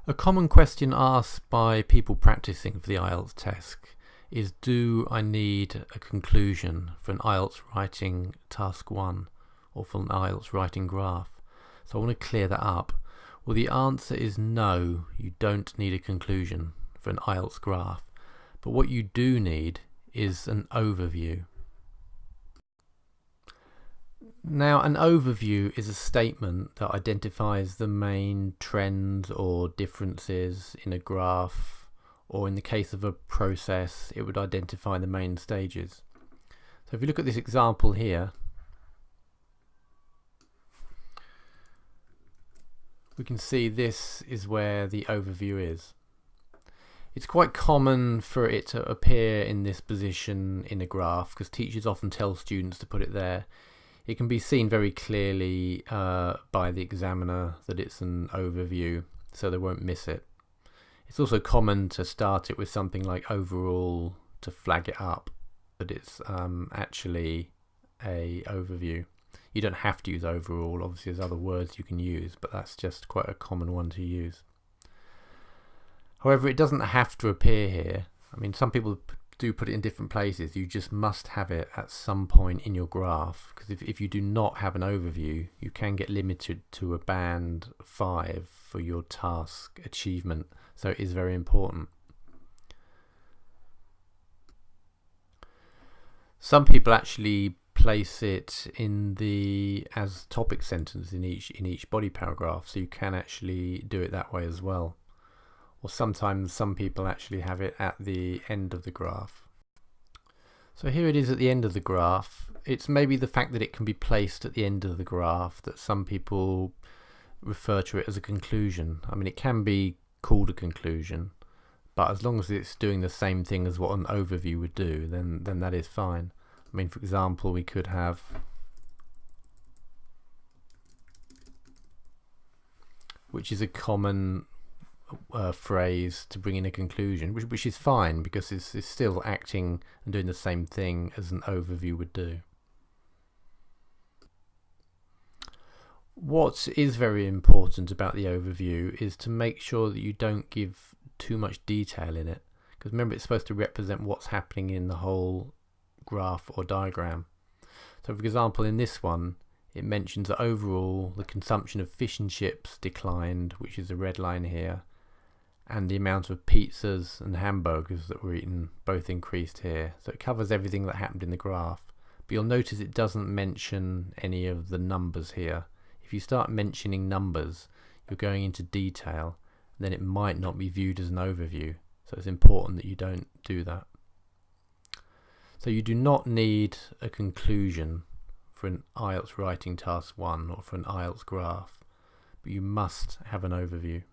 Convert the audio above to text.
A common question asked by people practicing for the IELTS task is, do I need a conclusion for an IELTS writing task 1 or for an IELTS writing graph? So I want to clear that up. Well, the answer is no, you don't need a conclusion for an IELTS graph. But what you do need is an overview. Now, an overview is a statement that identifies the main trends or differences in a graph, or in the case of a process, it would identify the main stages. So if you look at this example here, we can see this is where the overview is. It's quite common for it to appear in this position in a graph because teachers often tell students to put it there. It can be seen very clearly by the examiner that it's an overview, so they won't miss it. It's also common to start it with something like overall to flag it up that it's actually a overview. You don't have to use overall, obviously there's other words you can use, but that's just quite a common one to use. However, it doesn't have to appear here. I mean, some people do put it in different places. You just must have it at some point in your graph, because if you do not have an overview, you can get limited to a band 5 for your task achievement, so it is very important. Some people actually place it in the as topic sentence in each body paragraph, so you can actually do it that way as well. Or sometimes some people actually have it at the end of the graph. So here it is at the end of the graph. It's maybe the fact that it can be placed at the end of the graph that some people refer to it as a conclusion. I mean, it can be called a conclusion, but as long as it's doing the same thing as what an overview would do, then that is fine. I mean, for example, we could have which is a common phrase to bring in a conclusion, which is fine because it's still acting and doing the same thing as an overview would do. What is very important about the overview is to make sure that you don't give too much detail in it, because remember, it's supposed to represent what's happening in the whole graph or diagram. So for example, in this one it mentions that overall the consumption of fish and chips declined, which is the red line here, and the amount of pizzas and hamburgers that were eaten both increased here. So it covers everything that happened in the graph, but you'll notice it doesn't mention any of the numbers here. If you start mentioning numbers, you're going into detail, and then it might not be viewed as an overview, so it's important that you don't do that. So you do not need a conclusion for an IELTS writing task 1 or for an IELTS graph, but you must have an overview.